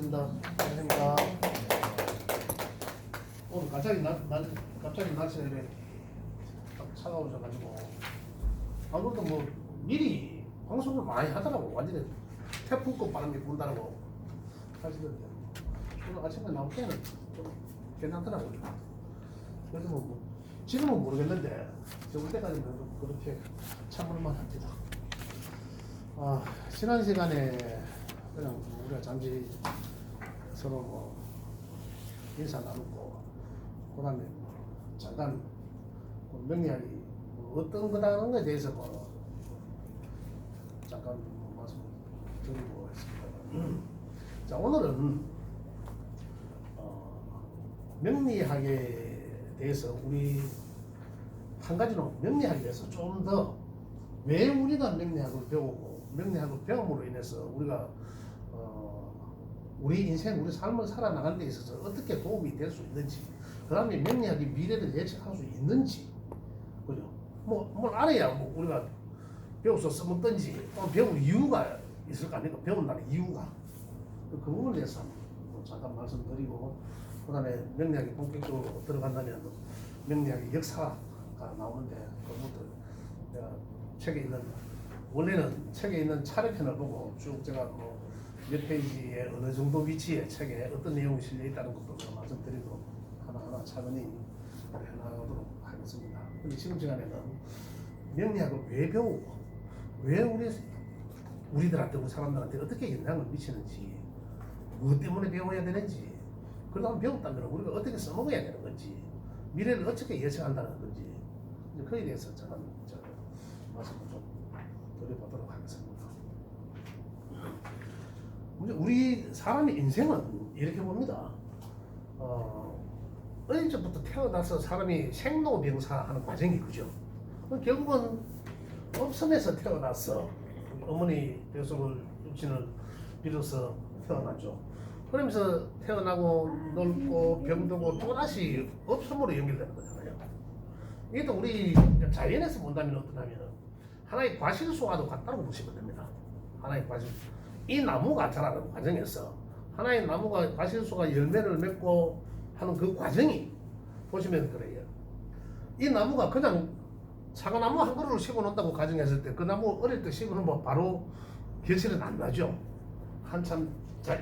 수고하셨습니다. 안녕하십니까. 오늘 갑자기 날씨가 이래 차가워져가지고 안 그래도 뭐 미리 방송을 많이 하더라고. 완전히 태풍급 바람이 분다고 하시던데 오늘 아침에 나올 때는 좀 괜찮더라고요. 그래서 뭐 지금은 모르겠는데 저올 때까지는 그렇게 참을만 합니다. 지난 시간에 그냥 우리가 잠시 서로 뭐 인사 나누고 그다음에 잠깐 명리학이 어떤 거다는 것에 대해서 뭐 잠깐 말씀드리고 했습니다. 자, 오늘은 명리학에 대해서 우리 한 가지로 명리학에 대해서 좀 더 왜 우리가 명리학을 배우고 명리학을 배움으로 인해서 우리가 우리 인생, 우리 삶을 살아나가는 데 있어서 어떻게 도움이 될 수 있는지, 그 다음에 명리학이 미래를 예측할 수 있는지, 그죠? 뭘 알아야 뭐 우리가 배워서 써먹든지, 또 배울 이유가 있을 거 아닙니까? 배운다는 이유가. 그 부분에 대해서 잠깐 말씀드리고, 그 다음에 명리학이 본격적으로 들어간다면 명리학의 역사가 나오는데, 그것도 내가 책에 있는, 원래는 책에 있는 차례편을 보고 쭉 제가 뭐 몇 페이지에 어느 정도 위치에 책에 어떤 내용이 실려 있다는 것도 제가 말씀드리고 하나하나 차근히 해나가도록 하겠습니다. 근데 지금 시간에는 명리학을 왜 배우고 왜 우리들한테, 우리 사람들한테 어떻게 영향을 미치는지, 무엇 때문에 배워야 되는지, 그러다 배웠다면 우리가 어떻게 써먹어야 되는 건지, 미래를 어떻게 예측한다는 건지, 그에 대해서 제가 말씀을 좀 드려보도록 하겠습니다. 우리 사람의 인생은 이렇게 봅니다. 어릴 적부터 태어나서 사람이 생로병사하는 과정이 그죠. 결국은 엄선에서 태어나서 어머니 뱃속을 육신을 빌어서 태어나죠. 그러면서 태어나고 놀고 병들고 또다시 업섬으로 연결되는 거잖아요. 이게 또 우리 자연에서 본다면 어떠냐면 하나의 과실수와도 같다고 보시면 됩니다. 하나의 과실. 이 나무가 자라는 과정에서 하나의 나무가 과실수가 열매를 맺고 하는 그 과정이 보시면 그래요. 이 나무가 그냥 사과나무 한 그루를 심어 놓는다고 가정했을 때 그 나무 어릴 때 심어 놓으면 바로 결실은 안 나죠. 한참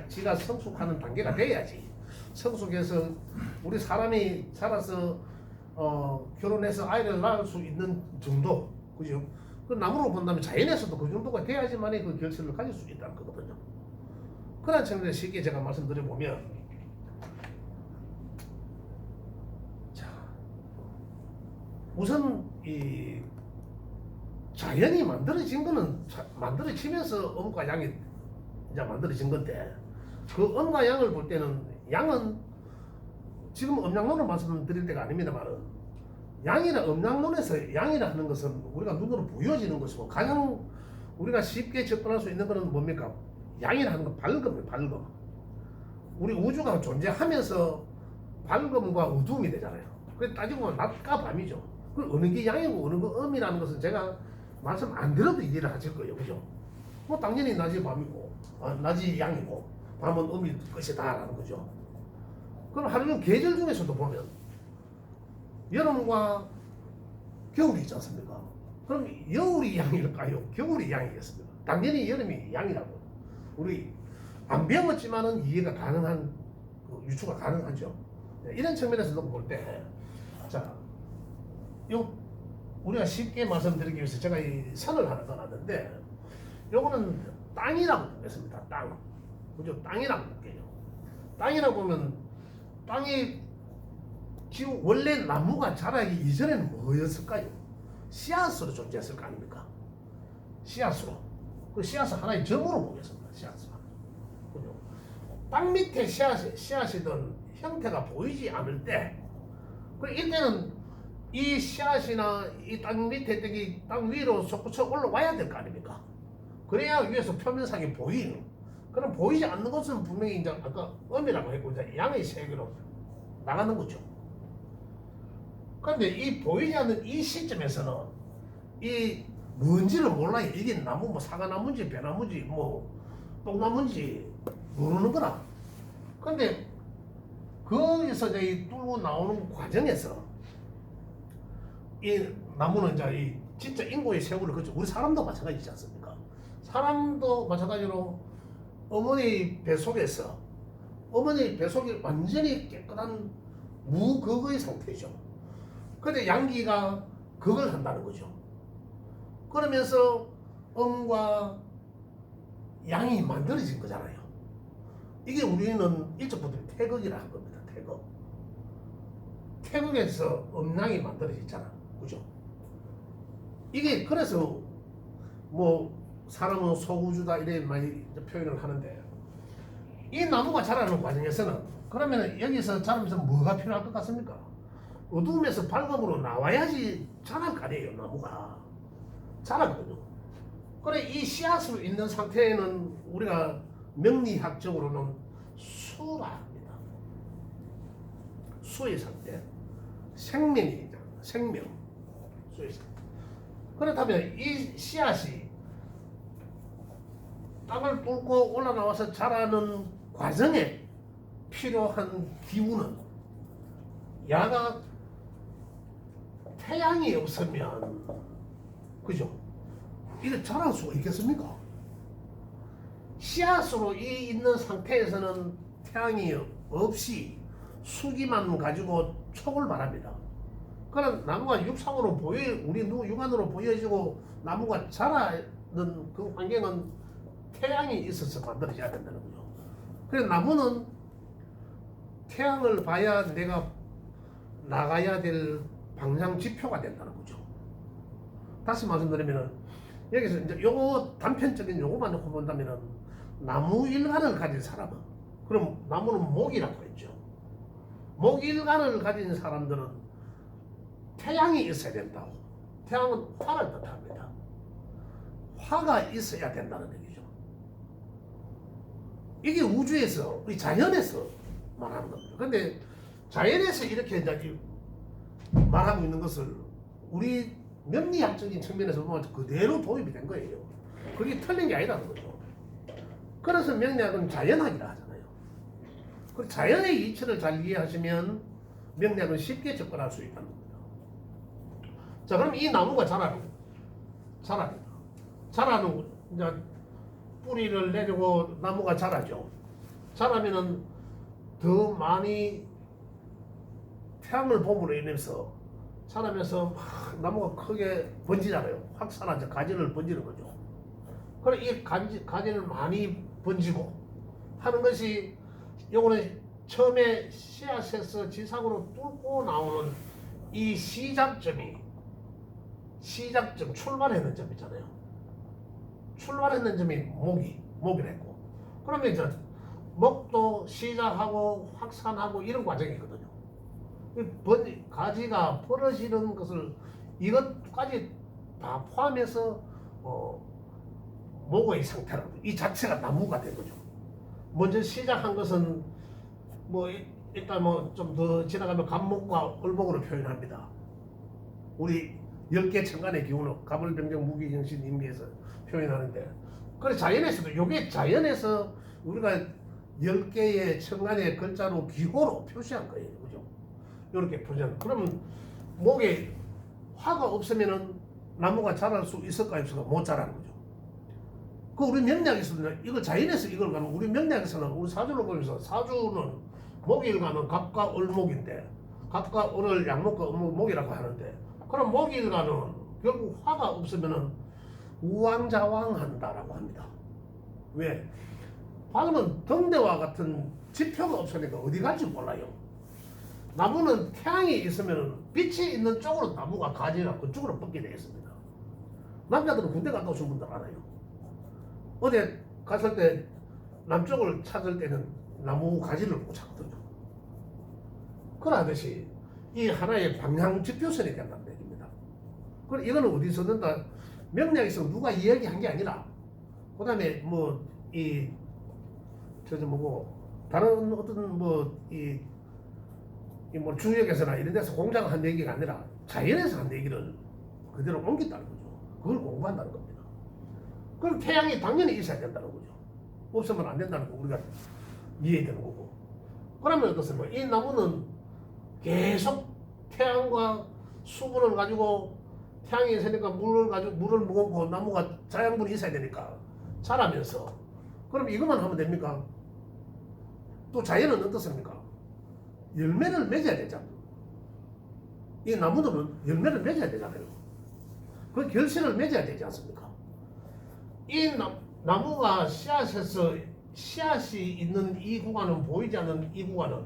지가 성숙하는 단계가 돼야지. 성숙해서 우리 사람이 자라서 결혼해서 아이를 낳을 수 있는 정도, 그죠? 그 나무로 본다면 자연에서도 그 정도가 돼야지만이 그 결실을 가질 수 있다는 거거든요. 그런 측면에서 쉽게 제가 말씀드려보면, 자, 우선 이 자연이 만들어진 거는 만들어지면서 음과 양이 이제 만들어진 건데, 그 음과 양을 볼 때는 양은 지금 음양론을 말씀드릴 때가 아닙니다만은, 양이나 음양론에서 양이라 하는 것은 우리가 눈으로 보여지는 것이고 가장 우리가 쉽게 접근할 수 있는 것은 뭡니까? 양이라 하는 건 밝음이에요. 밝음. 우리 우주가 존재하면서 밝음과 어두움이 되잖아요. 그래서 따지고 보면 낮과 밤이죠. 그 어느 게 양이고 어느 게 음이라는 것은 제가 말씀 안 드려도 이해를 하실 거예요. 그죠? 뭐 당연히 낮이 밤이고 낮이 양이고 밤은 음일 것이다 라는 거죠. 그럼 하루는 계절 중에서도 보면 여름과 겨울이 있지 않습니까? 그럼 여울이 양일까요? 겨울이 양이겠습니까? 당연히 여름이 양이라고. 우리 안 배웠지만은 이해가 가능한, 유추가 가능하죠. 이런 측면에서 놓고 볼 때, 자, 우리가 쉽게 말씀드리기 위해서 제가 이 선을 하나 떠났는데, 요거는 땅이라고 보겠습니다. 땅. 그죠? 땅이라고 볼게요. 땅이라고 보면, 땅이 지금 원래 나무가 자라기 이전에는 뭐였을까요? 씨앗으로 존재했을 거 아닙니까? 씨앗으로. 그 씨앗을 하나의 점으로 보겠습니다. 씨앗을. 그죠? 땅 밑에 씨앗이던 형태가 보이지 않을 때, 이때는 이 씨앗이나 이 땅 밑에 떡이 땅 위로 솟구쳐 올라와야 될 거 아닙니까? 그래야 위에서 표면상에 보이는. 그럼 보이지 않는 것은 분명히 이제 아까 음이라고 했고 이제 양의 세계로 나가는 거죠. 그런데 이 보이지 않는 이 시점에서는 이 뭔지를 몰라요. 이게 나무 뭐 사과나무인지 배나무인지 뭐 똥나무인지 모르는 거라. 근데 거기서 이제 이 뚫고 나오는 과정에서 이 나무는 이제 이 진짜 인고의 세월을 거쳐 우리 사람도 마찬가지지 않습니까? 사람도 마찬가지로 어머니 뱃속에서 어머니 뱃속이 완전히 깨끗한 무거의 상태죠. 근데 양기가 그걸 한다는 거죠. 그러면서 음과 양이 만들어진 거잖아요. 이게 우리는 일찍부터 태극이라 한 겁니다. 태극. 태극에서 음양이 만들어졌잖아. 그죠? 이게 그래서 뭐 사람은 소구주다 이래 많이 표현을 하는데 이 나무가 자라는 과정에서는 그러면 여기서 자라면서 뭐가 필요할 것 같습니까? 어두움에서 밝음으로 나와야지 자랄 거 아니에요. 나무가 자라거든요. 그래 이 씨앗으로 있는 상태에는 우리가 명리학적으로는 수라 합니다. 수의 상태, 생명이죠. 생명, 수의 상태. 그렇다면 이 씨앗이 땅을 뚫고 올라나와서 자라는 과정에 필요한 기운은 야가 태양이 없으면 그죠? 이게 자랄 수가 있겠습니까? 씨앗으로 이 있는 상태에서는 태양이 없이 수기만 가지고 촉을 바랍니다. 그럼 나무가 육상으로 우리 육안으로 보여지고 나무가 자라는 그 환경은 태양이 있어서 만들어져야 된다는 거죠. 그래서 나무는 태양을 봐야 내가 나가야 될 방향 지표가 된다는 거죠. 다시 말씀드리면은 여기서 이제 요거 단편적인 요거만 놓고 본다면은 나무 일간을 가진 사람은 그럼 나무는 목이라고 했죠. 목 일간을 가진 사람들은 태양이 있어야 된다고. 태양은 화를 뜻합니다. 화가 있어야 된다는 얘기죠. 이게 우주에서 우리 자연에서 말하는 겁니다. 근데 자연에서 이렇게 이제 말하고 있는 것을 우리 명리학적인 측면에서 보면 그대로 도입이 된 거예요. 그게 틀린 게 아니라는 거죠. 그래서 명리학은 자연학이라 하잖아요. 그 자연의 이치를 잘 이해하시면 명리학은 쉽게 접근할 수 있다는 겁니다. 자, 그럼 이 나무가 자랍니다. 자라는 이제 뿌리를 내리고 나무가 자라죠. 자라면은 더 많이 태양을 봄으로 인해서 자라면서 나무가 크게 번지잖아요. 확산하죠. 가지를 번지는 거죠. 그래 이 가지를 많이 번지고 하는 것이 요거는 처음에 씨앗에서 지상으로 뚫고 나오는 이 시작점 출발했는 점 있잖아요. 출발했는 점이 목이랬고 그러면 이제 목도 시작하고 확산하고 이런 과정이거든요. 가지가 벌어지는 것을 이것까지 다 포함해서 목의 상태라고 이 자체가 나무가 된 거죠. 먼저 시작한 것은 뭐 일단 뭐 좀 더 지나가면 갑목과 을목으로 표현합니다. 우리 10개 천간의 기운을 갑을병정 무기정신 임기에서 표현하는데 그래 자연에서도 요게 자연에서 우리가 10개의 천간의 글자로 기호로 표시한 거예요. 그죠? 이렇게 표시한. 그러면 목에 화가 없으면은 나무가 자랄 수 있을까 없을까 못 자라는 거죠. 그 우리 명리학에서는 이걸 자연에서 이걸 가면 우리 명리학에서는 우리 사주를 보면서 사주는 목일가는 갑과 을목인데 갑과 을을 양목과 을목이라고 하는데 그럼 목일가는 결국 화가 없으면은 우왕좌왕한다라고 합니다. 왜? 방금은 등대와 같은 지표가 없으니까 어디 갈지 몰라요. 나무는 태양이 있으면 빛이 있는 쪽으로 나무가 가지가 그쪽으로 뻗게 되어 있습니다. 남자들은 군대 갔다 오신 분들 알아요. 어디 갔을 때 남쪽을 찾을 때는 나무 가지를 못 찾거든요. 그러듯이 이 하나의 방향 지표선이 된다는 얘기입니다. 그럼 이거는 어디서 넣는다? 명리학에서 누가 이야기한 게 아니라 그 다음에 뭐 다른 어떤 뭐 중역에서나 이런 데서 공장한 얘기가 아니라 자연에서 한 얘기를 그대로 옮긴다는 거죠. 그걸 공부한다는 겁니다. 그럼 태양이 당연히 있어야 된다는 거죠. 없으면 안 된다는 거 우리가 이해되는 거고. 그러면 어떻습니까? 이 나무는 계속 태양과 수분을 가지고 태양이 있으니까 물을 먹고 나무가 자양분이 있어야 되니까 자라면서 그럼 이것만 하면 됩니까? 또 자연은 어떻습니까? 열매를 맺어야 되잖아요. 이 나무들은 열매를 맺어야 되잖아요. 그 결실을 맺어야 되지 않습니까? 이 나무가 씨앗이 있는 이 구간은 보이지 않는 이 구간은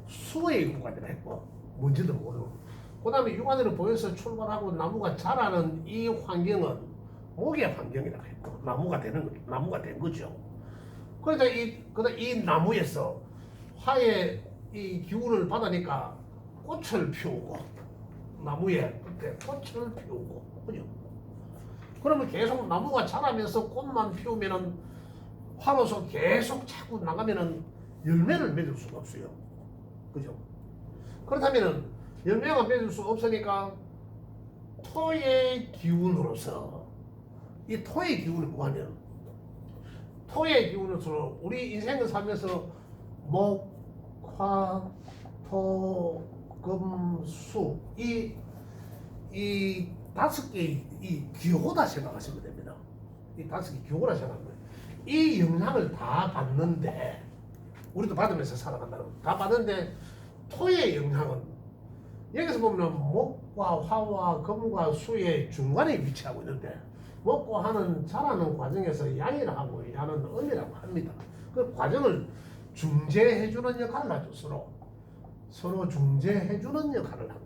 수의 구간이라 했고 뭔지도 모르고 그 다음에 육안으로 보여서 출발하고 나무가 자라는 이 환경은 목의 환경이라고 했고 나무가 된 거죠. 그러니까 이 나무에서 화의 이 기운을 받으니까 꽃을 피우고 나무에 그때 꽃을 피우고 그죠? 그러면 계속 나무가 자라면서 꽃만 피우면은 화로서 계속 자꾸 나가면은 열매를 맺을 수가 없어요. 그죠? 그렇다면은 열매가 맺을 수 없으니까 토의 기운으로서 이 토의 기운이 뭐하면 토의 기운으로서 우리 인생을 살면서 목, 화, 토, 금, 수 이 다섯 개의 이 기호다 생각하시면 됩니다. 이 다섯 개 기호라 생각하면 이 영향을 다 받는데 우리도 받으면서 살아간다는 거. 다 받는데 토의 영향은 여기서 보면 목과 화와 금과 수의 중간에 위치하고 있는데 먹고 하는 자라는 과정에서 양이라고 하는 음이라고 합니다. 그 과정을 중재해주는 역할을 하죠. 서로 중재해주는 역할을 한다.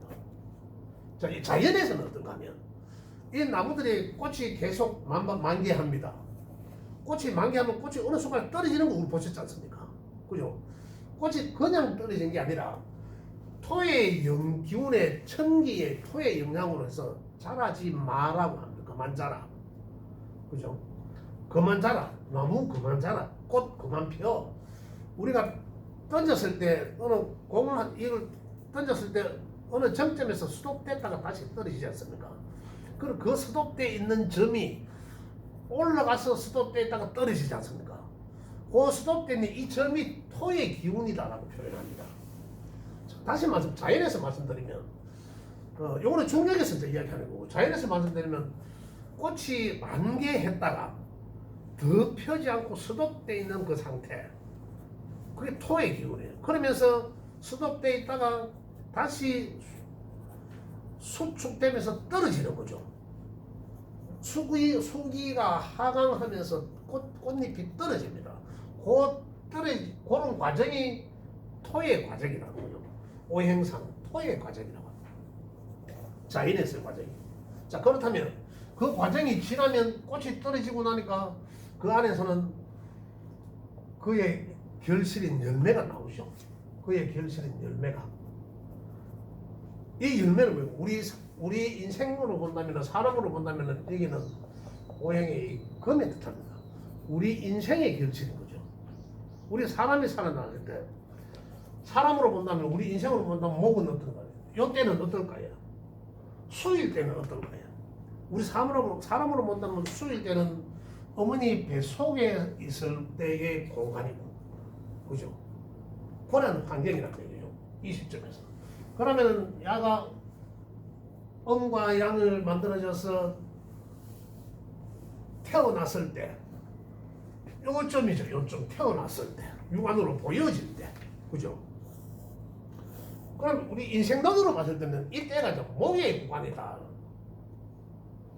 자, 이 자연에서는 어떤가 하면 이 나무들이 꽃이 계속 만개합니다. 꽃이 만개하면 꽃이 어느 순간 떨어지는 거 우리 보셨지 않습니까? 그죠? 꽃이 그냥 떨어지는 게 아니라 토의 기운의 천기의 토의 영향으로 해서 자라지 마라고 합니다. 그만 자라. 그죠? 그만 자라. 나무 그만 자라. 꽃 그만 피워. 우리가 던졌을 때 이걸 던졌을 때 어느 정점에서 스톱됐다가 다시 떨어지지 않습니까? 그럼 그 스톱돼 있는 점이 올라가서 스톱돼 있다가 떨어지지 않습니까? 그 스톱된 이 점이 토의 기운이다라고 표현합니다. 다시 자연에서 말씀드리면 요거는 중력에서 이제 이야기하는 거고 자연에서 말씀드리면 꽃이 만개했다가 더 펴지 않고 스톱돼 있는 그 상태 그게 토의 기운이에요. 그러면서 스톱돼 있다가 다시 수축되면서 떨어지는 거죠. 수기가 하강하면서 꽃잎이 떨어집니다. 그런 과정이 토의 과정이라고 해요. 오행상 토의 과정이라고 합니다. 자연에서의 과정이. 자, 그렇다면 그 과정이 지나면 꽃이 떨어지고 나니까 그 안에서는 그의 결실인 열매가 나오죠. 그의 결실인 열매가. 이 열매는 우리 인생으로 본다면 사람으로 본다면 여기는 오행의 금에 뜻합니다. 우리 인생의 결실인 거죠. 우리 사람이 살아나갈 때 사람으로 본다면 우리 인생으로 본다면 목은 어떤가요? 이때는 어떨까요? 수일 때는 어떨까요? 우리 사람으로 본다면 수일 때는 어머니 뱃속에 있을 때의 공간이고 그죠? 그런 환경이라는 얘기죠. 이 시점에서. 그러면 야가 음과 양을 만들어져서 태어났을 때 요점이죠. 요점 태어났을 때 육안으로 보여질 때 그죠? 그럼 우리 인생론으로 봤을 때는 이때가 좀 목의 구간이다.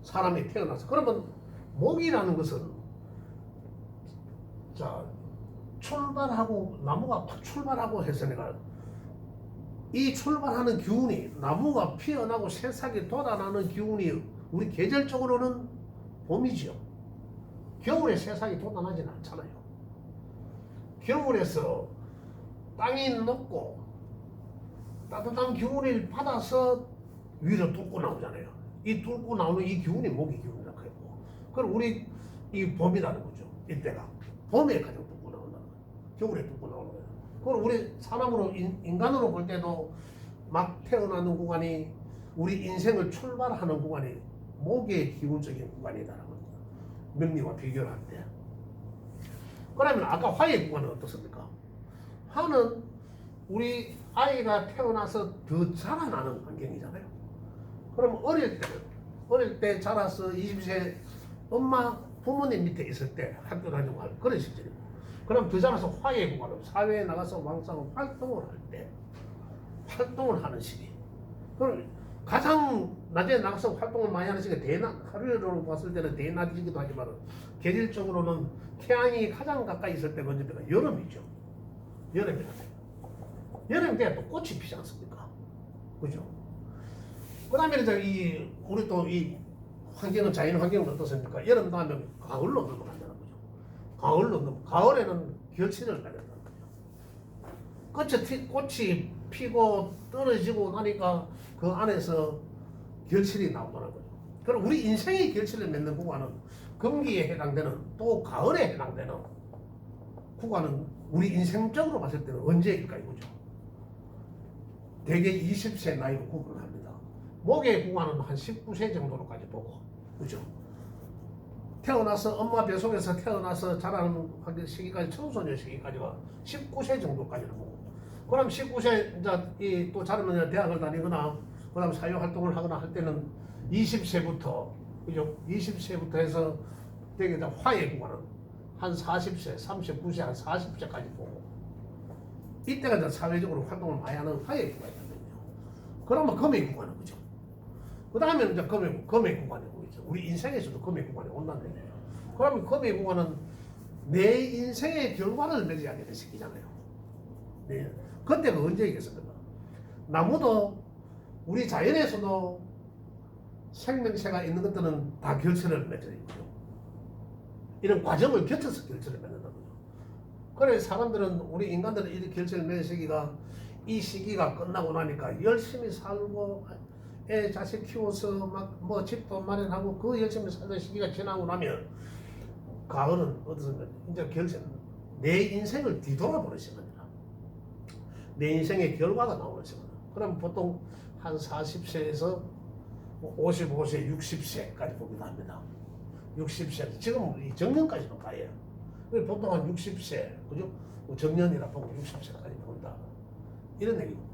사람이 태어나서 그러면 목이라는 것은 자 출발하고 나무가 팍 출발하고 해서 내가 이 출발하는 기운이 나무가 피어나고 새싹이 돋아나는 기운이 우리 계절적으로는 봄이지요. 겨울에 새싹이 돋아나지는 않잖아요. 겨울에서 땅이 녹고 따뜻한 기운을 받아서 위로 뚫고 나오잖아요. 이 뚫고 나오는 이 기운이 목의 기운이라고 했고 그럼 우리 이 봄이라는 거죠. 이때가 봄에 가장 뚫고 나온다는 거예요. 겨울에 뚫고 나오는 거예요. 그럼 우리 사람으로 인간으로 볼 때도 막 태어나는 구간이 우리 인생을 출발하는 구간이 목의 기운적인 구간이다라고 합니다. 명리와 비교를 할 때. 그러면 아까 화의 구간은 어떻습니까? 화는 우리 아이가 태어나서 더 자라나는 환경이잖아요. 그럼 어릴 때 자라서 20세 엄마 부모님 밑에 있을 때 학교 다니고 할 그런 시절이고, 그럼 더 자라서 화해 구간으로 사회에 나가서 왕성 활동을 할 때 활동을 하는 시기. 그럼 가장 낮에 나가서 활동을 많이 하는 시기가 하루로 봤을 때는 대낮이기도 하지만 계절적으로는 태양이 가장 가까이 있을 때가 언제입니까? 여름이죠. 여름이라서. 여름 때 또 꽃이 피지 않습니까? 그죠? 그 다음에 이제 우리 또 이 환경은, 자연 환경은 어떻습니까? 여름 다음에 가을로 넘어간다는 거죠. 가을에는 결실을 맺는다는 거죠. 꽃이 피고 떨어지고 나니까 그 안에서 결실이 나오더라는 거죠. 그럼 우리 인생의 결실을 맺는 구간은 금기에 해당되는, 또 가을에 해당되는 구간은 우리 인생적으로 봤을 때는 언제일까요? 그죠? 대개 20세 나이로 구분을 합니다. 목의 구간은 한 19세 정도로까지 보고, 그죠? 태어나서 엄마 뱃속에서 태어나서 자라는 시기까지, 청소년 시기까지가 19세 정도까지는 보고, 그럼 19세 이제 또 자라면 대학을 다니거나 그다음 사회 활동을 하거나 할 때는 20세부터, 그죠? 20세부터 해서 되게 화해 구간은 한 40세, 39세, 한 40세까지 보고, 이때가 이제 사회적으로 활동을 많이 하는 화해 구간이거든요. 그러면 금의 구간은, 그죠? 그 다음에는 이제 금의 구간이 오죠. 우리 인생에서도 금의 구간이 온다는 얘기예요. 그러면 금의 구간은 내 인생의 결과를 맺어야 되는 시기잖아요. 네. 그때가 언제이겠습니까? 나무도 우리 자연에서도 생명체가 있는 것들은 다 결실을 맺어야 있죠. 이런 과정을 거쳐서 결실을 맺는다는 거죠. 그래서 사람들은, 우리 인간들은 이 결실을 맺는 시기가, 이 시기가 끝나고 나니까 열심히 살고 애 자식 키워서 막 뭐 집도 마련하고 그 열심히 살던 시기가 지나고 나면 가을은 어떻습니까? 이제 결실, 내 인생을 뒤돌아보는 시간이다. 내 인생의 결과가 나오는 시간. 그럼 보통 한 40세에서 55세, 60세까지 보기도 합니다. 60세, 지금 이 정년까지는 가요. 보통 한 60세, 그죠? 정년이라 보고 60세까지 본다. 이런 얘기입니다.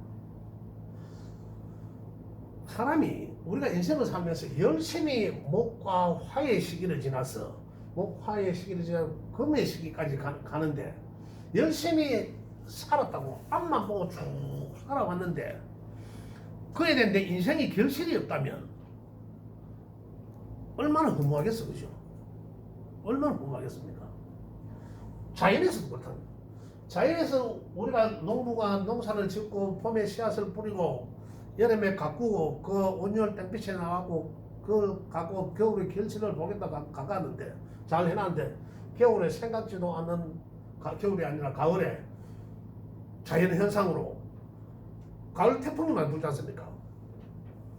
사람이, 우리가 인생을 살면서 열심히 목과 화의 시기를 지나서, 목화의 시기를 지나 금의 시기까지 가는데, 열심히 살았다고 앞만 보고 쭉 살아왔는데, 그에 대한 내 인생이 결실이 없다면 얼마나 허무하겠어, 그죠? 얼마나 허무하겠습니까? 자연에서도 그렇답니다. 자연에서 우리가 농부가 농사를 짓고 봄에 씨앗을 뿌리고 여름에 가꾸고 그 온열 땡빛에 나가고 그걸 갖고 겨울에 결실을 보겠다 가가는데, 잘 해놨는데 겨울에 생각지도 않는, 겨울이 아니라 가을에 자연 현상으로 가을 태풍이 많이 불지 않습니까?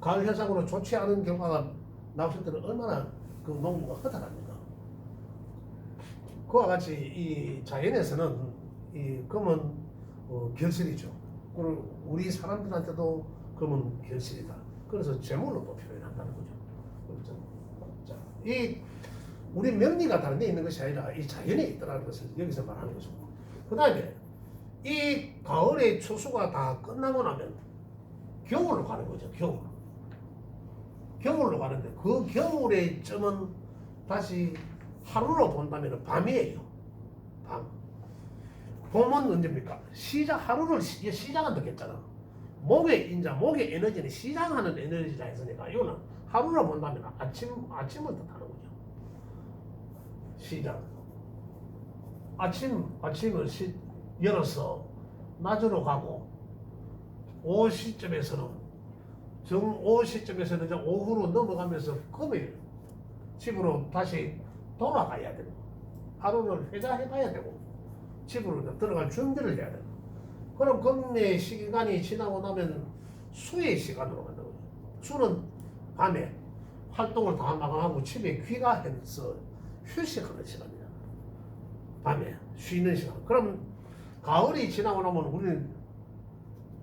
가을 현상으로 좋지 않은 결과가 나왔을 때는 얼마나 그 농부가 허탈합니까? 그와 같이 이 자연에서는 이 금은 결실이죠. 그리고 우리 사람들한테도 금은 결실이다. 그래서 제물로 또 표현한다는 거죠. 그렇죠? 자, 이 우리 명리가 다른 데 있는 것이 아니라 이 자연에 있다는 것을 여기서 말하는 거죠. 그 다음에 이 가을의 추수가 다 끝나고 나면 겨울로 가는 거죠. 겨울로 가는데, 그 겨울의 점은 다시 하루로 본다면 밤이에요. 밤. 봄은 언제입니까? 하루를 시작한다고 했잖아. 목의 에너지는 시작하는 에너지라 했으니까, 이거는 하루로 본다면 아침을 뜻하는 거죠. 시작. 아침을 열어서 낮으로 가고, 오후 시점에서는 이제 오후로 넘어가면서 금요일 집으로 다시 돌아가야 되고, 하루를 회자해봐야 되고, 집으로 들어갈 준비를 해야 되고, 그럼 금의 시간이 지나고 나면 수의 시간으로 간다고 거죠. 수는 밤에 활동을 다 마감하고 집에 귀가해서 휴식하는 시간이야. 밤에 쉬는 시간. 그럼 가을이 지나고 나면 우리는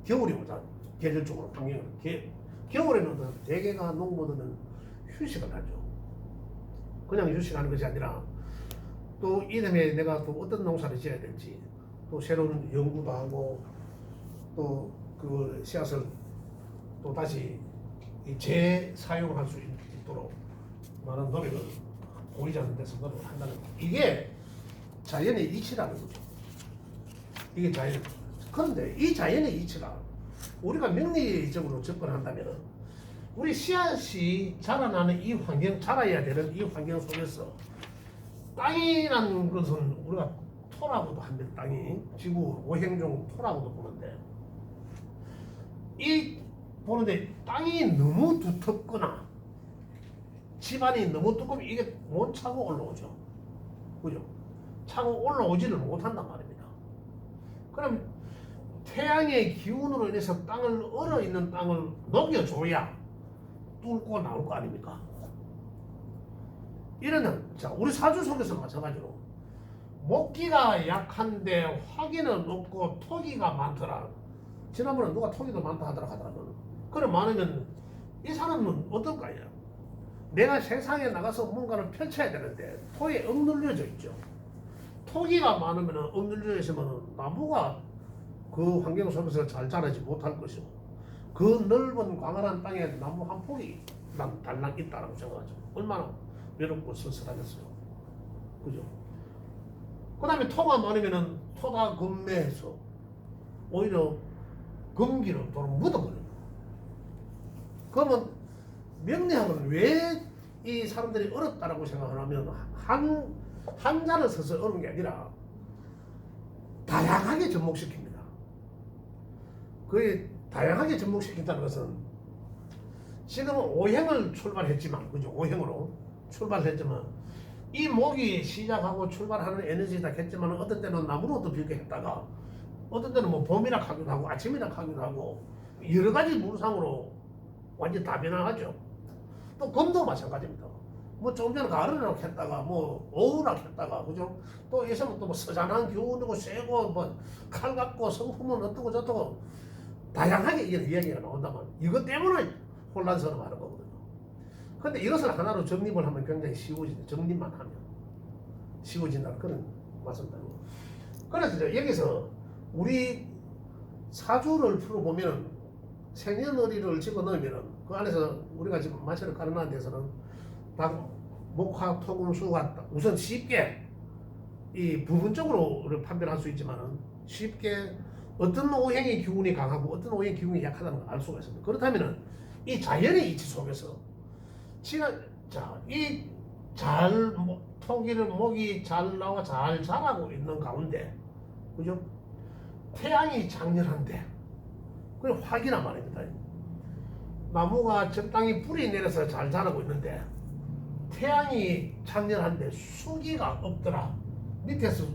겨울이 오잖아. 계절적으로 환경을. 겨울에는 대개가 농부들은 휴식을 하죠. 그냥 휴식하는 것이 아니라 또 이듬해 내가 또 어떤 농사를 지어야 될지, 또 새로운 연구도 하고 또 그 씨앗을 또 다시 재사용할 수 있도록 많은 노력을 보이지 않는 데서 노력을 한다는 거. 이게 자연의 이치라는 거죠. 이게 자연. 그런데 이 자연의 이치가 우리가 명리적으로 접근한다면 우리 씨앗이 자라나는 이 환경, 자라야 되는 이 환경 속에서 땅이라는 것은 우리가 토라고도 합니다. 땅이 지구 오행종 토라고도 보는데 이 보는데 땅이 너무 두텁거나 집안이 너무 두껍으면 이게 못 차고 올라오죠. 그죠? 차고 올라오지를 못한단 말입니다. 그럼 태양의 기운으로 인해서 땅을 얼어있는 땅을 녹여줘야 뚫고 나올 거 아닙니까? 이러는 자 우리 사주 속에서 마찬가지로 목기가 약한데 화기는 높고 토기가 많더라. 지난번에 누가 토기도 많다 하더라고요. 그래 많으면 이 사람은 어떨까요? 내가 세상에 나가서 뭔가를 펼쳐야 되는데 토에 억눌려져 있죠. 토기가 많으면 억눌려져 있으면 나무가 그 환경 속에서 잘 자라지 못할 것이고 그 넓은 광활한 땅에 나무 한 폭이 달랑 있다라고 생각하죠. 얼마나 외롭고 쓸쓸하겠어요. 그죠? 그 다음에 토가 많으면 토가 금매해서 오히려 금기를 또 묻어버려요. 그러면 명리학은 왜 이 사람들이 어렵다라고 생각하냐면 한자를 써서 어려운 게 아니라 다양하게 접목시킵니다. 그 다양하게 접목시킨다는 것은 지금은 오행을 출발했지만 그죠? 오행으로 출발했지만 이 목이 시작하고 출발하는 에너지다 했지만 어떤 때는 나무로도 비게 했다가 어떤 때는 뭐 봄이라 하기도 하고 아침이라 하기도 하고 여러 가지 물상으로 완전 다 변화하죠. 또 금도 마찬가지입니다. 뭐 좀 전에 가을이라고 했다가 뭐 오후라고 했다가 그죠? 또 있으면 또 뭐 서잔한 기운이고 세고 뭐 칼 같고 성품은 어떻고 저떻고 다양하게 이야기가 나온다면 이것 때문에 혼란스러워 하는 거거든요. 근데 이것을 하나로 정립을 하면 굉장히 쉬워진다. 정립만 하면 쉬워진다는 그런 말씀입니다. 그래서 여기서 우리 사주를 풀어보면 생년월일을 집어넣으면 그 안에서 우리가 지금 마찰을 가르는 데서는 다 목화, 토금, 수가 우선 쉽게 이 부분적으로 판별할 수 있지만은 쉽게 어떤 오행의 기운이 강하고 어떤 오행의 기운이 약하다는 걸 알 수가 있습니다. 그렇다면은 이 자연의 이치 속에서 토기를 목이 잘 나와 잘 자라고 있는 가운데 그죠? 태양이 장렬한데 그게 화기란 말입니다. 나무가 적당히 뿌리 내려서 잘 자라고 있는데 태양이 장렬한데 수기가 없더라. 밑에서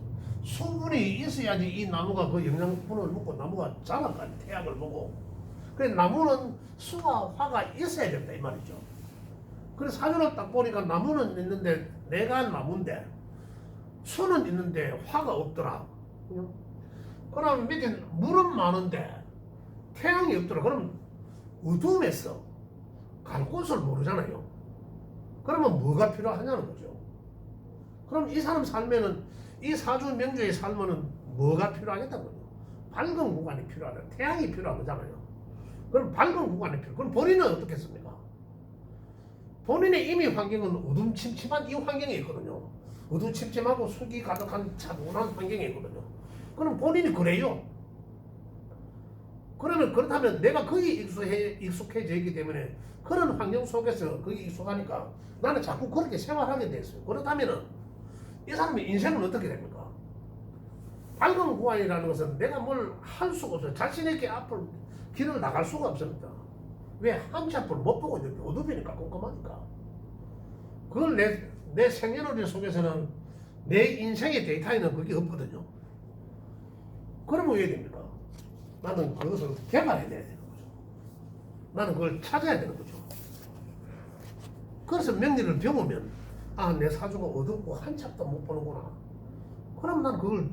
수분이 있어야지 이 나무가 그 영양분을 먹고 나무가 자랄까 태양을 보고. 그래서 나무는 수와 화가 있어야 된다 이 말이죠. 그래서 사주를 딱 보니까 나무는 있는데 내가 나무인데 수는 있는데 화가 없더라. 그럼 밑에 물은 많은데 태양이 없더라. 그럼 어둠에서 갈 곳을 모르잖아요. 그러면 뭐가 필요하냐는 거죠. 그럼 이 사람 삶에는 이 사주 명주의 삶에는 뭐가 필요하겠다는 거죠. 밝은 구간이 필요하다. 태양이 필요한 거잖아요. 그럼 밝은 구간이 필요. 그럼 본인은 어떻겠습니까? 본인의 이미 환경은 어둠침침한 이 환경에 있거든요. 어둠침침하고 수기 가득한 차분한 환경에 있거든요. 그럼 본인이 그래요. 그러면 그렇다면 내가 거기 익숙해져 있기 때문에 그런 환경 속에서 거기 익숙하니까 나는 자꾸 그렇게 생활하게 됐어요. 그렇다면은 이 사람의 인생은 어떻게 됩니까? 밝은 구간이라는 것은 내가 뭘 할 수가 없어요. 자신에게 앞을 길을 나갈 수가 없습니다. 왜? 한치 앞을 못 보고 있는데 어둠이니까 꼼꼼하니까. 그걸 내 생년월일 속에서는 내 인생의 데이터에는 그게 없거든요. 그러면 왜 됩니까? 나는 그것을 개발해내야 되는 거죠. 나는 그걸 찾아야 되는 거죠. 그래서 명리를 배우면 내 사주가 어둡고 한치 앞도 못 보는구나. 그럼 나는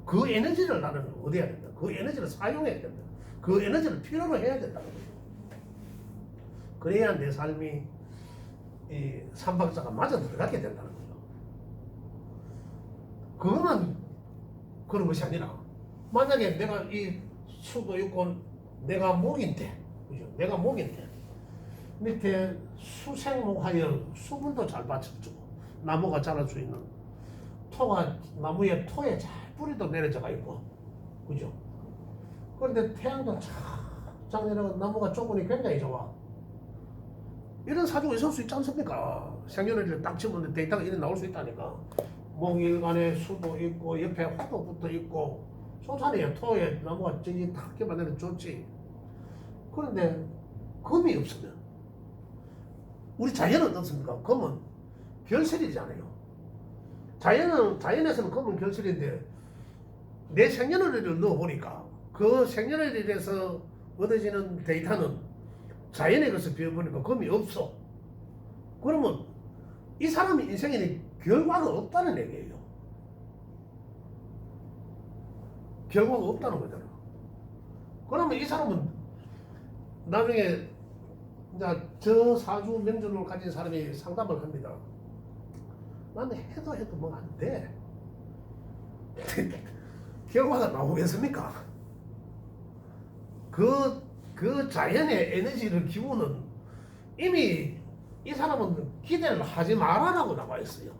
그 에너지를 나는 얻어야 된다. 그 에너지를 사용해야 된다. 그 에너지를 필요로 해야 된다는 거죠. 그래야 내 삶이 이 삼박자가 맞아 들어가게 된다는 거죠. 그것만 그런 것이 아니라 만약에 내가 이 수도 있고 내가 목인데, 그죠? 내가 목인데 밑에 수생목하여 수분도 잘 받쳐주고 나무가 자랄 수 있는 토가 나무의 토에 잘 뿌리도 내려져가 있고, 그죠? 그런데 태양도 쫙 내려가 나무가 좁으니 굉장히 좋아. 이런 사주가 있을 수 있지 않습니까? 생년월일을 딱 집었는데 데이터가 이래 나올 수 있다니까. 목일간에 수도 있고 옆에 화도 붙어 있고 좋잖아요. 토에 나무가 저기 탁 만들면 좋지. 그런데 금이 없으면 우리 자연은 어떻습니까? 금은 결실이잖아요. 자연에서는 금은 결실인데 내 생년월일을 넣어보니까 그 생년월일에서 얻어지는 데이터는 자연에 가서 비워보니까 금이 없어. 그러면 이 사람의 인생에는 결과가 없다는 얘기예요. 결과가 없다는 거잖아. 그러면 이 사람은 나중에 이제 저 사주 명준을 가진 사람이 상담을 합니다. 나는 해도 뭐 안 돼. 결과가 나오겠습니까? 그 자연의 에너지를 기우는 이미 이 사람은 기대를 하지 말아라고 나와 있어요.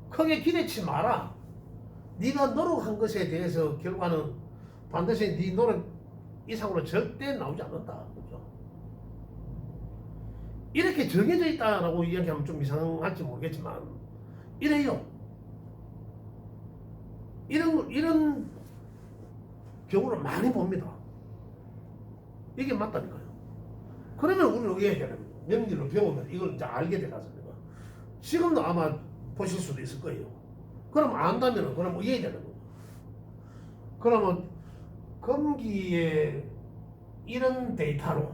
크게 기대치 마라. 네가 노력한 것에 대해서 결과는 반드시 네 노력 이상으로 절대 나오지 않는다. 그죠? 이렇게 정해져 있다라고 이야기하면 좀 이상할지 모르겠지만 이래요. 이런 경우를 많이 봅니다. 이게 맞다니까요. 그러면 우리는 어떻게 해야 됩니까? 명리로 배우면 이걸 이제 알게 되지 않습니까? 지금도 아마 보실 수도 있을 거예요. 그럼 안다면 그럼 이해야 되는 거예요. 그러면 금기의 이런 데이터로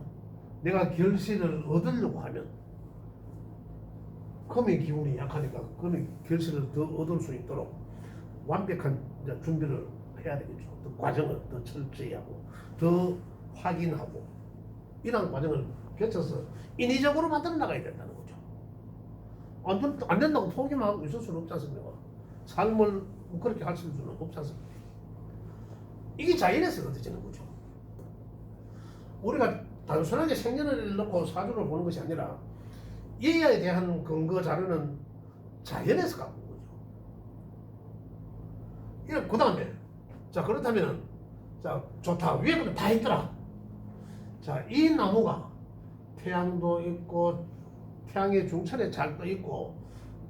내가 결실을 얻으려고 하면 금의 기운이 약하니까 금의 결실을 더 얻을 수 있도록 완벽한 준비를 해야 되겠죠. 더 과정을 더 철저히 하고 더 확인하고 이런 과정을 거쳐서 인위적으로 만들어 나가야 된다는 거죠. 안 된다고 포기만 하고 있을 수는 없지 않습니까? 삶을 그렇게 할 수는 없지 않습니까? 이게 자연에서 얻어지는 거죠. 우리가 단순하게 생년을 넣고 사주를 보는 것이 아니라 이에 대한 근거 자료는 자연에서 갖고 온 거죠. 그 다음에 자 그렇다면 자 좋다 위에부터 다 있더라. 자 이 나무가 태양도 있고 태양의 중천에 잘 떠 있고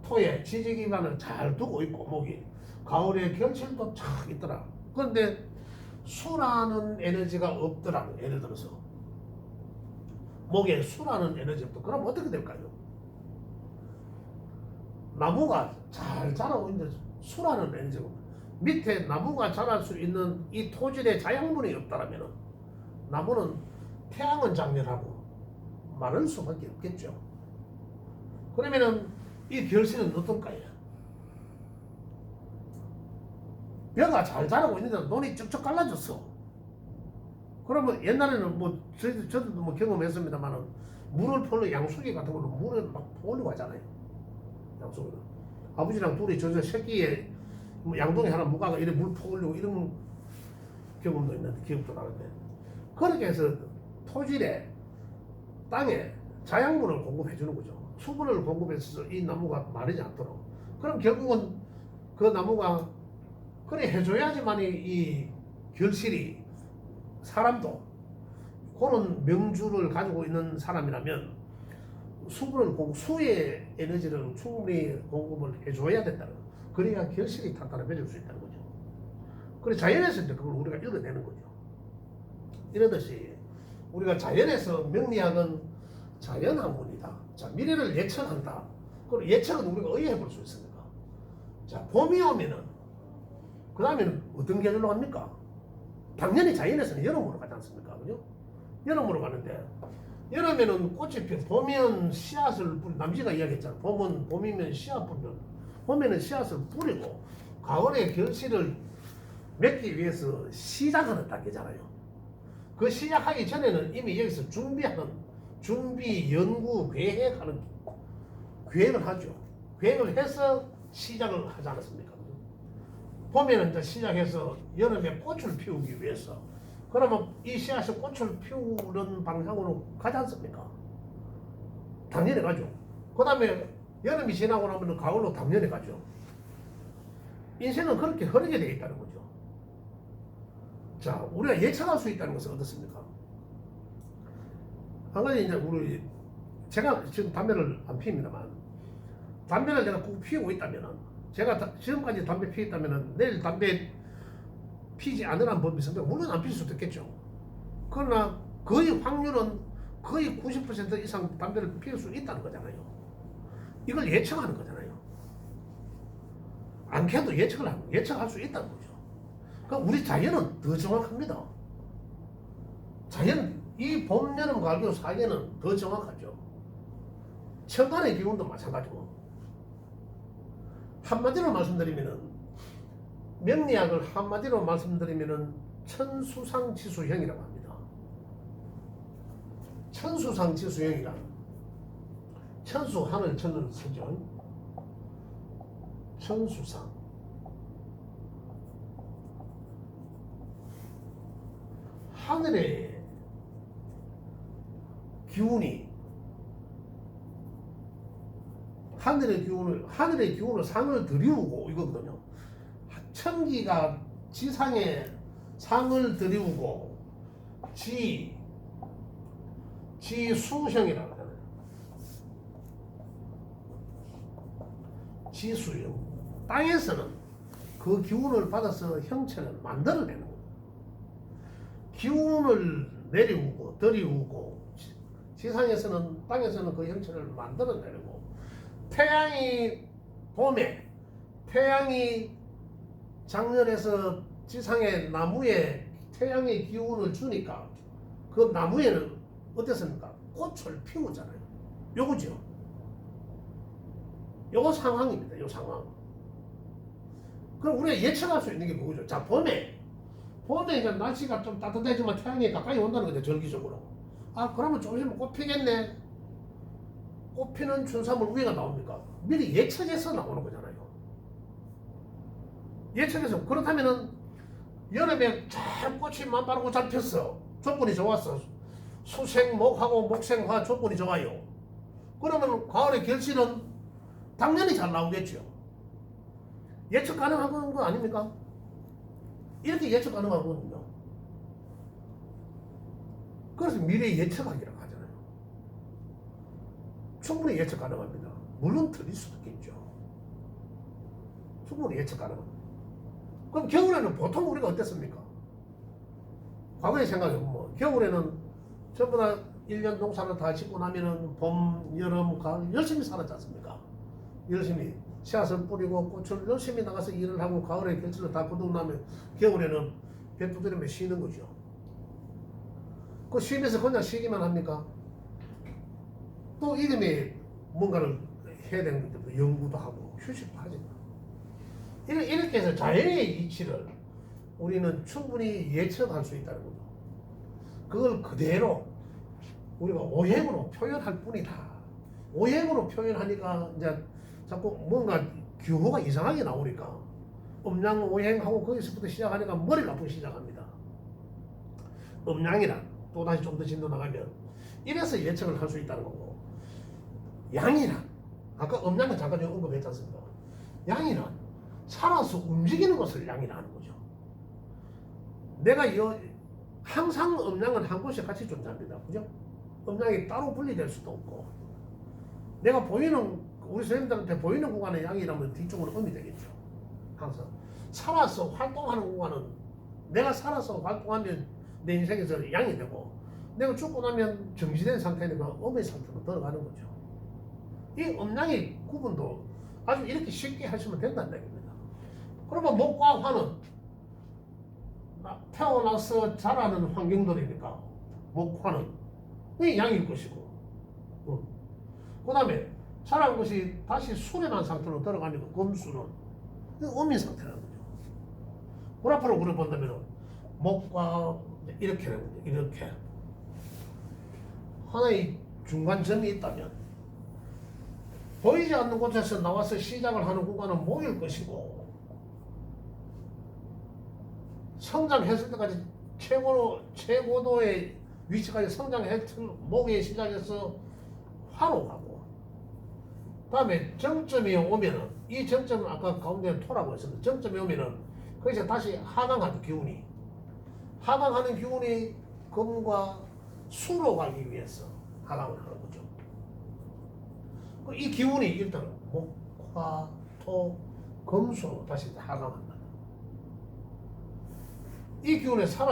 토에 지지 기반을 잘 두고 있고 목이 가을에 결실도 착 있더라. 그런데 수라는 에너지가 없더라. 예를 들어서 목에 수라는 에너지 없다. 그럼 어떻게 될까요? 나무가 잘 자라고 있는데 수라는 에너지가 없다. 밑에 나무가 자랄 수 있는 이 토질의 자양분이 없다라면 나무는 태양은 장렬하고 마를 수밖에 없겠죠. 그러면은 이 결실은 어떨까요? 벼가 잘 자라고 있는데 논이 쭉쭉 갈라졌어. 그러면 옛날에는 뭐 저도 뭐 경험했습니다만은 물을 퍼는 양수기 같은 거는 물을 막 퍼올리고 하잖아요. 양수기는 아버지랑 둘이 저 새끼에 뭐 양동이 하나 무가가 이래 물 퍼올리고 이런 경험도 있는데 기억도 나는데 그렇게 해서 토질에 땅에 자양분을 공급해 주는 거죠. 수분을 공급해서 이 나무가 마르지 않도록. 그럼 결국은 그 나무가 그래 해줘야지만이 이 결실이 사람도 그런 명주를 가지고 있는 사람이라면 수의 에너지를 충분히 공급을 해줘야 된다는 거죠. 그래야 결실이 탄탄하게 맺을 수 있다는 거죠. 그래 자연에서 이제 그걸 우리가 읽어내는 거죠. 이러듯이 우리가 자연에서 명리학은 자연학문이다. 자 미래를 예측한다. 그럼 예측은 우리가 의해해 볼 수 있습니까? 자 봄이 오면은 그 다음에는 어떤 계절로 갑니까? 당연히 자연에서는 여름으로 가지 않습니까? 그죠? 여름으로 가는데 여름에는 꽃이 피 봄이면 씨앗을 뿌리 남지가 이야기했잖아. 봄이면 씨앗 뿌리면 봄에는 씨앗을 뿌리고 가을에 결실을 맺기 위해서 시작하는 단계잖아요. 그 시작하기 전에는 이미 여기서 준비, 연구, 계획하는 계획을 하죠. 계획을 해서 시작을 하지 않았습니까? 봄에는 이제 시작해서 여름에 꽃을 피우기 위해서 그러면 이 씨앗이 꽃을 피우는 방향으로 가지 않습니까? 당연히 가죠. 그 다음에 여름이 지나고 나면 가을로 당연히 가죠. 인생은 그렇게 흐르게 되어 있다는 거죠. 자, 우리가 예측할 수 있다는 것은 어떻습니까? 한 가지 이제 제가 지금 담배를 안 피웁니다만 담배를 내가 꼭 피우고 있다면은 제가 지금까지 담배 피웠다면은 내일 담배 피지 않으라는 법이 있습니다. 물론 안 피울 수도 있겠죠. 그러나 거의 확률은 거의 90% 이상 담배를 피울 수 있다는 거잖아요. 이걸 예측하는 거잖아요. 않게도 예측할 수 있다는 거죠. 그러니까 우리 자연은 더 정확합니다. 자연, 이 봄, 여름, 가을, 겨울 4개는 더 정확하죠. 천간의 기운도 마찬가지고. 한마디로 말씀드리면은, 명리학을 한마디로 말씀드리면은, 천수상지수형이라고 합니다. 천수상지수형이란, 천수, 하늘, 천을 쓰죠. 천수상. 하늘의 기운이 하늘의 기운을 상을 들이우고 이거거든요. 천기가 지상에 상을 들이우고 지수형이라고 하잖아요. 지수형. 땅에서는 그 기운을 받아서 형체를 만들어내는 거예요. 기운을 내리우고 들이우고 지상에서는 땅에서는 그 형체를 만들어내고 태양이 봄에 태양이 장렬해서 지상의 나무에 태양의 기운을 주니까 그 나무에는 어땠습니까? 꽃을 피우잖아요. 요거죠. 요거 상황입니다. 요 상황. 그럼 우리가 예측할 수 있는 게 뭐죠? 자, 봄에 이제 날씨가 좀 따뜻해지면 태양이 가까이 온다는 거죠. 절기적으로. 아, 그러면 좀 있으면 꽃 피겠네. 꽃 피는 춘삼월 위가 나옵니까? 미리 예측해서 나오는 거잖아요. 예측해서. 그렇다면은 여름에 잘 꽃이 만발하고 잘 폈어. 조건이 좋았어. 수생목하고 목생화 조건이 좋아요. 그러면 가을의 결실은 당연히 잘 나오겠죠. 예측 가능한 거 아닙니까? 이렇게 예측 가능하거든요. 그래서 미래 예측하기라고 하잖아요. 충분히 예측 가능합니다. 물론 틀릴 수도 있겠죠. 충분히 예측 가능합니다. 그럼 겨울에는 보통 우리가 어땠습니까? 과거에 생각해보면 겨울에는 전부 다 1년 농사를 다 짓고 나면은 봄, 여름, 가을 열심히 살았지 않습니까? 열심히 씨앗을 뿌리고 꽃을 열심히 나가서 일을 하고 가을에 결실을 다 거두고 나면 겨울에는 배 두드리며 쉬는 거죠. 그 쉬면서 그냥 쉬기만 합니까? 또 이름에 뭔가를 해야 되는 것도 연구도 하고 휴식도 하죠. 이렇게 해서 자연의 이치를 우리는 충분히 예측할 수 있다는 거죠. 그걸 그대로 우리가 오행으로 표현할 뿐이다. 오행으로 표현하니까 이제 자꾸 뭔가 규호가 이상하게 나오니까 음양 오행하고 거기서부터 시작하니까 머리가 아프기 시작합니다. 음양이란 또다시 좀 더 진도 나가면 이래서 예측을 할 수 있다는 거고, 양이란 아까 음양은 잠깐 언급했지 않습니까? 양이란 살아서 움직이는 것을 양이라 하는 거죠. 내가 항상 음양은 한 곳에 같이 존재합니다. 그죠? 음양이 따로 분리될 수도 없고, 내가 보이는 우리 선생님들한테 보이는 구간의 양이라면 뒤쪽으로 음이 되겠죠. 항상 살아서 활동하는 구간은 내가 살아서 활동하면 내 인생에서 양이 되고, 내가 죽고 나면 정지된 상태니까 음의 상태로 들어가는 거죠. 이 음양의 구분도 아주 이렇게 쉽게 하시면 된다는 얘기입니다. 그러면 목과 화는 태어나서 자라는 환경들이니까 목화는 이 양일 것이고, 그 다음에 자란 것이 다시 수련한 상태로 들어가니까 금수는 음인 상태라는 거죠. 그라프로 그려본다면 목과 이렇게 되는 거죠. 이렇게 하나의 중간점이 있다면 보이지 않는 곳에서 나와서 시작을 하는 구간은 목일 것이고, 성장했을 때까지 최고도의 위치까지 성장했을 목에 시작해서 화로 가고, 다음에 정점이 오면은, 이 정점은 아까 가운데 토라고 했었는데, 정점이 오면은 거기서 다시 하강하는 기운이, 하강하는 기운이 금과 수로 가기 위해서 하강을 하는 거죠. 이 기운이 일단 목, 화, 토, 금수로 다시 하강한다. 이 기운에 살아